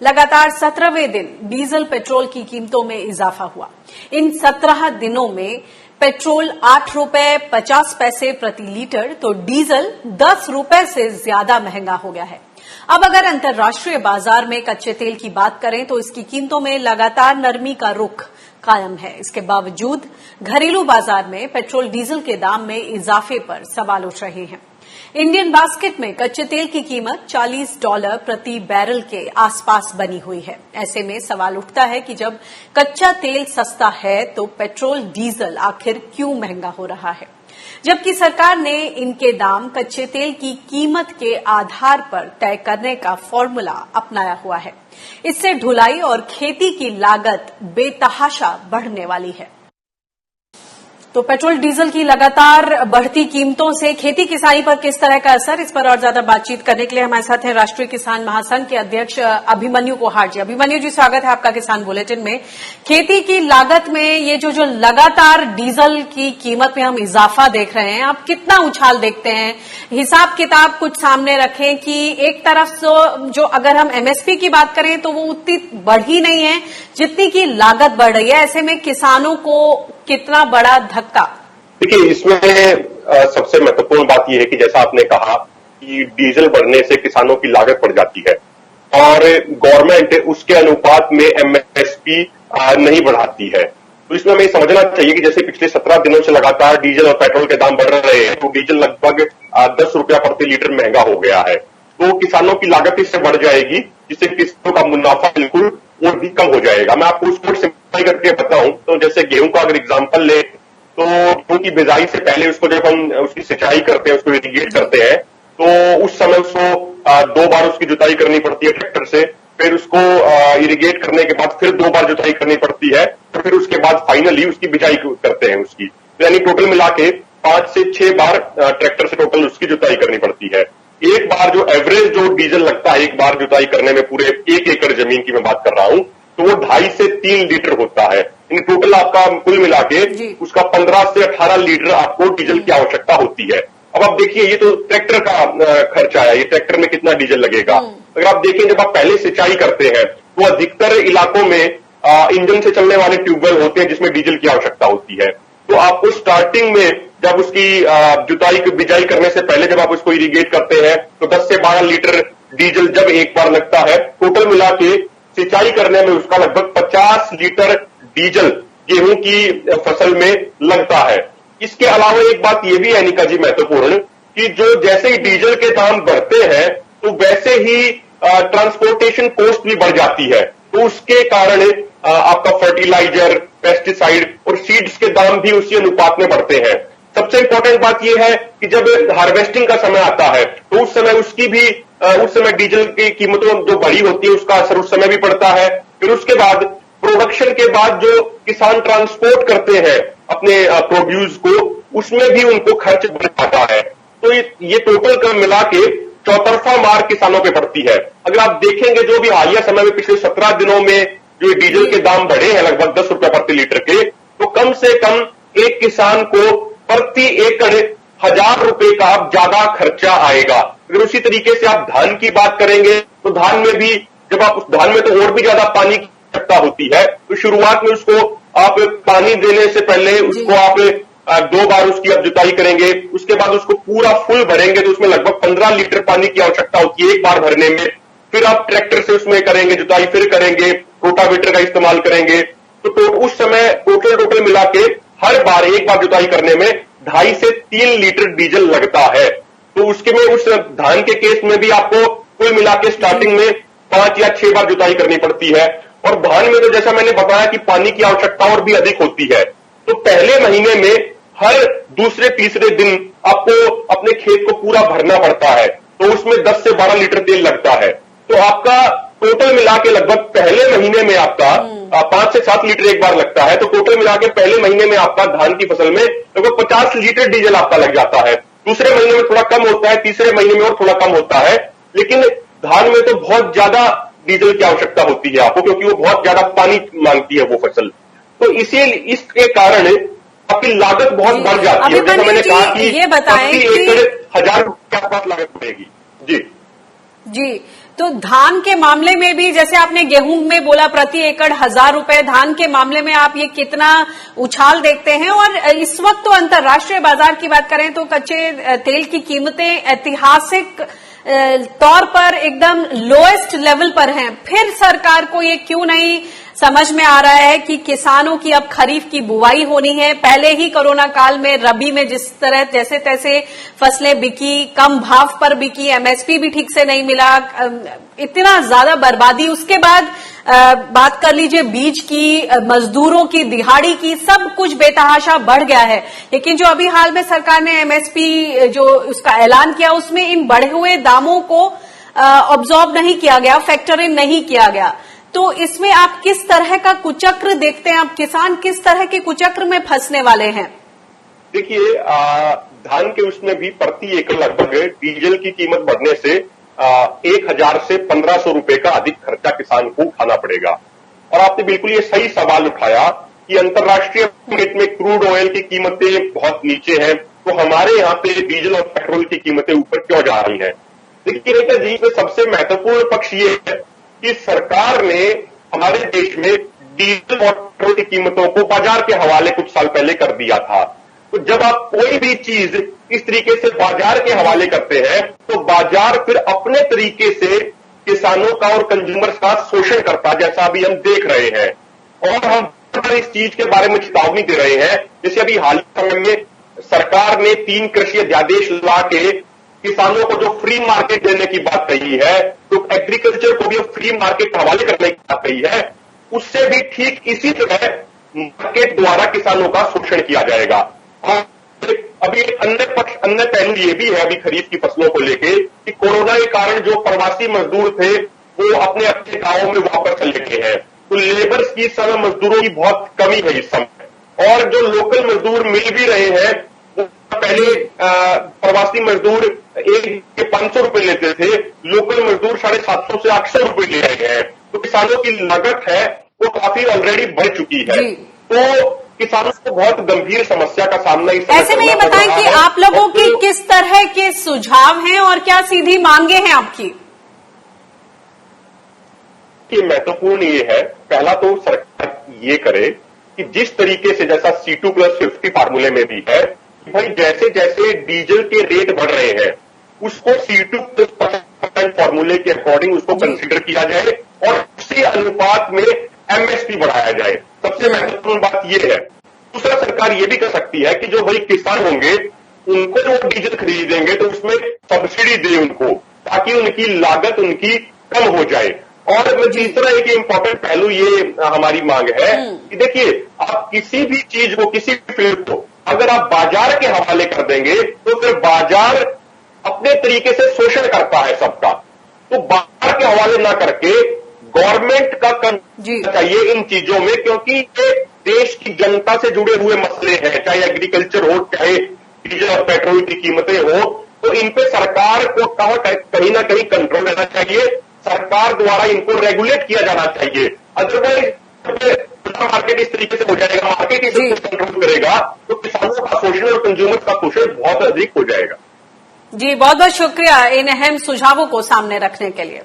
लगातार 17वें दिन diesel petrol की कीमतों में इजाफा हुआ। इन 17 दिनों में पेट्रोल 8 रुपए 50 पैसे प्रति लीटर तो डीजल 10 रुपए से ज्यादा महंगा हो गया है। अब अगर अंतर्राष्ट्रीय बाजार में कच्चे तेल की बात करें तो इसकी कीमतों में लगातार नरमी का रुख कायम है। इसके बावजूद घरेलू बाजार में पेट्रोल डीजल के दाम में इजाफे पर सवाल उठ रहे हैं। इंडियन बास्केट में कच्चे तेल की कीमत $40 प्रति बैरल के आसपास बनी हुई है। ऐसे में सवाल उठता है कि जब कच्चा तेल सस्ता है तो पेट्रोल डीजल आखिर क्यों महंगा हो रहा है, जबकि सरकार ने इनके दाम कच्चे तेल की कीमत के आधार पर तय करने का फॉर्मूला अपनाया हुआ है। इससे ढुलाई और खेती की लागत बेतहाशा बढ़ने वाली है। तो पेट्रोल डीजल की लगातार बढ़ती कीमतों से खेती किसानी पर किस तरह का असर, इस पर और ज्यादा बातचीत करने के लिए हमारे साथ हैं राष्ट्रीय किसान महासंघ के अध्यक्ष अभिमन्यु कोहाट जी। अभिमन्यु जी, स्वागत है आपका किसान बुलेटिन में। खेती की लागत में ये जो लगातार डीजल की कीमत में हम इजाफा देख रहे हैं, आप कितना उछाल देखते हैं? हिसाब किताब कुछ सामने रखें कि एक तरफ जो अगर हम एमएसपी की बात करें तो वो उतनी बढ़ी नहीं है जितनी की लागत बढ़ रही है। ऐसे में किसानों को कितना बड़ा धक्का? देखिए, इसमें सबसे महत्वपूर्ण बात यह है कि जैसा आपने कहा कि डीजल बढ़ने से किसानों की लागत बढ़ जाती है और गवर्नमेंट उसके अनुपात में एमएसपी नहीं बढ़ाती है। तो इसमें हमें समझना चाहिए कि जैसे पिछले 17 दिनों से लगातार डीजल और पेट्रोल के दाम बढ़ रहे हैं, तो डीजल लगभग 10 रुपया प्रति लीटर महंगा हो गया है। तो किसानों की लागत इससे बढ़ जाएगी, जिससे किसानों का मुनाफा बिल्कुल और भी कम हो जाएगा। मैं आपको उसको सिंपल करके बताऊं तो जैसे गेहूं का अगर एग्जांपल ले तो गेहूं की बिजाई से पहले उसको जब हम उसकी सिंचाई करते हैं, उसको इरिगेट करते हैं, तो उस समय उसको 2 बार उसकी जुताई करनी पड़ती है ट्रैक्टर से, फिर उसको इरिगेट करने के बाद फिर 2 बार जुताई करनी पड़ती है, तो फिर उसके बाद फाइनली उसकी बिजाई करते हैं उसकी। यानी टोटल मिला के 5 से 6 बार ट्रैक्टर से टोटल उसकी जुताई करनी पड़ती है। एक बार जो एवरेज जो डीजल लगता है एक बार जुताई करने में, पूरे 1 एकड़ जमीन की मैं बात कर रहा हूं, तो वो 2.5 से 3 लीटर होता है। इन टोटल आपका कुल मिला के उसका 15 से 18 लीटर आपको डीजल की आवश्यकता होती है। अब आप देखिए, ये तो ट्रैक्टर का खर्चा है, ये ट्रैक्टर में कितना डीजल लगेगा। अगर आप देखें, जब आप पहले सिंचाई करते हैं तो अधिकतर इलाकों में इंजन से चलने वाले ट्यूबवेल होते हैं जिसमें डीजल की आवश्यकता होती है। तो आपको स्टार्टिंग में जब उसकी जुताई की बिजाई करने से पहले जब आप उसको इरिगेट करते हैं तो 10 से 12 लीटर डीजल जब एक बार लगता है, टोटल मिला के सिंचाई करने में उसका लगभग 50 लीटर डीजल गेहूं की फसल में लगता है। इसके अलावा एक बात यह भी है निका जी महत्वपूर्ण कि जो जैसे ही डीजल के दाम बढ़ते हैं तो वैसे ही ट्रांसपोर्टेशन कॉस्ट भी बढ़ जाती है। तो उसके कारण आपका फर्टिलाइजर, पेस्टिसाइड और सीड्स के दाम भी उसी अनुपात में बढ़ते हैं। सबसे इंपॉर्टेंट बात यह है कि जब हार्वेस्टिंग का समय आता है तो उस समय उसकी भी उस समय डीजल की कीमतों जो बढ़ी होती है उसका असर उस समय भी पड़ता है। फिर उसके बाद प्रोडक्शन के बाद जो किसान ट्रांसपोर्ट करते हैं अपने प्रोड्यूस को, उसमें भी उनको खर्च बढ़ जाता है। तो ये टोटल कर मिला के चौतरफा मार किसानों पे पड़ती है। अगर आप देखेंगे जो भी हालिया समय में पिछले 17 दिनों में जो डीजल के दाम बढ़े हैं लगभग 10 रुपए प्रति लीटर के, तो कम से कम एक किसान को प्रति एकड़ 1000 रुपए का ज्यादा खर्चा आएगा। अगर उसी तरीके से आप धान की बात करेंगे तो धान में भी जब आप उस धान में तो और भी ज्यादा पानी की आवश्यकता होती है, तो शुरुआत में उसको आप पानी देने से पहले उसको आप 2 बार उसकी आप जुताई करेंगे, उसके बाद उसको पूरा फुल भरेंगे तो उसमें लगभग 15 लीटर पानी की आवश्यकता होती है एक बार भरने में। फिर आप ट्रैक्टर से उसमें करेंगे जुताई, फिर करेंगे रोटावेटर का इस्तेमाल करेंगे, तो उस समय टोटल मिला के हर बार एक बार जुताई करने में 2.5 से 3 लीटर डीजल लगता है। तो उसके में उस धान के केस में भी आपको कुल मिला के स्टार्टिंग में 5 या 6 बार जुताई करनी पड़ती है। और धान में तो जैसा मैंने बताया कि पानी की आवश्यकता और भी अधिक होती है, तो पहले महीने में हर दूसरे तीसरे दिन आपको अपने खेत को पूरा भरना पड़ता है, तो उसमें 10 से 12 लीटर तेल लगता है। तो आपका टोटल मिला के लगभग पहले महीने में आपका 5 से 7 लीटर एक बार लगता है। तो टोटल मिला के पहले महीने में आपका धान की फसल में लगभग 50 लीटर डीजल आपका लग जाता है। दूसरे महीने में थोड़ा कम होता है, तीसरे महीने में और थोड़ा कम होता है, लेकिन धान में तो बहुत ज्यादा डीजल की आवश्यकता होती है आपको, क्योंकि वो बहुत ज्यादा पानी मांगती है वो फसल। तो इसके कारण आपकी लागत बहुत बढ़ जाती है। जैसे मैंने कहा कि ये बताएं कि 1000 रुपये के आसपास लागत बढ़ेगी। जी, तो धान के मामले में भी जैसे आपने गेहूं में बोला प्रति एकड़ 1,000 रुपए, धान के मामले में आप ये कितना उछाल देखते हैं? और इस वक्त तो अंतर्राष्ट्रीय बाजार की बात करें तो कच्चे तेल की कीमतें ऐतिहासिक तौर पर एकदम लोएस्ट लेवल पर हैं। फिर सरकार को ये क्यों नहीं समझ में आ रहा है कि किसानों की अब खरीफ की बुवाई होनी है? पहले ही कोरोना काल में रबी में जिस तरह जैसे तैसे फसलें बिकी, कम भाव पर बिकी, एमएसपी भी ठीक से नहीं मिला, इतना ज्यादा बर्बादी, उसके बाद बात कर लीजिए बीज की, मजदूरों की, दिहाड़ी की, सब कुछ बेतहाशा बढ़ गया है। लेकिन जो अभी हाल में सरकार ने एमएसपी जो उसका ऐलान किया उसमें इन बढ़े हुए दामों को ऑब्जॉर्व नहीं किया गया, फैक्टर इन नहीं किया गया। तो इसमें आप किस तरह का कुचक्र देखते हैं? आप किसान किस तरह के कुचक्र में फंसने वाले हैं? देखिए, धान के उसमें भी प्रति एकड़ लगभग डीजल की कीमत बढ़ने से 1,000 से 1,500 रुपए का अधिक खर्चा किसान को उठाना पड़ेगा। और आपने बिल्कुल ये सही सवाल उठाया कि अंतर्राष्ट्रीय मार्केट में क्रूड ऑयल की कीमतें बहुत नीचे हैं, तो हमारे यहाँ पे डीजल और पेट्रोल की कीमतें ऊपर क्यों जा रही हैं? देखिए रेखा जी, इसमें सबसे महत्वपूर्ण पक्ष ये है कि सरकार ने हमारे देश में डीजल और पेट्रोल की कीमतों को बाजार के हवाले कुछ साल पहले कर दिया था। तो जब आप कोई भी चीज इस तरीके से बाजार के हवाले करते हैं तो बाजार फिर अपने तरीके से किसानों का और कंज्यूमर्स का शोषण करता, जैसा अभी हम देख रहे हैं। और हम इस चीज के बारे में चेतावनी दे रहे हैं। जैसे अभी हाल ही समय में सरकार ने 3 कृषि अध्यादेश ला के किसानों को जो फ्री मार्केट देने की बात कही है, तो एग्रीकल्चर को भी फ्री मार्केट हवाले करने की बात कही है, उससे भी ठीक इसी तरह मार्केट द्वारा किसानों का शोषण किया जाएगा। अभी अन्य पहलू ये भी है अभी खरीफ की फसलों को लेके कि कोरोना के कारण जो प्रवासी मजदूर थे वो अपने अपने गांवों में वापस चले गए हैं, तो लेबर्स की समय मजदूरों की बहुत कमी है इस समय। और जो लोकल मजदूर मिल भी रहे हैं, वो पहले प्रवासी मजदूर एक के 500 रुपए लेते थे, लोकल मजदूर 750 से 800 रुपए ले रहे हैं। तो किसानों की लागत है वो काफी ऑलरेडी बढ़ चुकी है। तो किसानों को बहुत गंभीर समस्या का सामना इस ऐसे में ये बताएं कि आप लोगों की किस तरह के सुझाव हैं और क्या सीधी मांगे हैं आपकी? महत्वपूर्ण ये है, पहला तो सरकार ये करे कि जिस तरीके से जैसा C2+50 फार्मूले में भी है, भाई जैसे जैसे डीजल के रेट बढ़ रहे हैं उसको C2+50 फार्मूले के अकॉर्डिंग उसको कंसीडर किया जाए और उसी अनुपात में एमएसपी बढ़ाया जाए। सबसे महत्वपूर्ण बात यह है। दूसरा, सरकार ये भी कर सकती है कि जो भाई किसान होंगे उनको जो डीजल खरीदेंगे तो उसमें सब्सिडी दे उनको, ताकि उनकी लागत उनकी कम हो जाए। और तीसरा एक इम्पोर्टेंट पहलू ये हमारी मांग है कि देखिए, आप किसी भी चीज को, किसी भी फील्ड को अगर आप बाजार के हवाले कर देंगे तो फिर बाजार अपने तरीके से शोषण करता है सबका। तो बाजार के हवाले ना करके गवर्नमेंट का करना चाहिए इन चीजों में, क्योंकि ये देश की जनता से जुड़े हुए मसले हैं, चाहे एग्रीकल्चर हो, चाहे डीजल और पेट्रोल की कीमतें हो, तो इन पे सरकार को कहीं ना कहीं कंट्रोल रहना चाहिए। सरकार द्वारा इनको रेगुलेट किया जाना चाहिए। अदरवाइज मार्केट इस तरीके से हो जाएगा, मार्केट इस तरीके से कंट्रोल करेगा तो किसानों का शोषण और कंज्यूमर का शोषण बहुत अधिक हो जाएगा। जी, बहुत बहुत शुक्रिया इन अहम सुझावों को सामने रखने के लिए।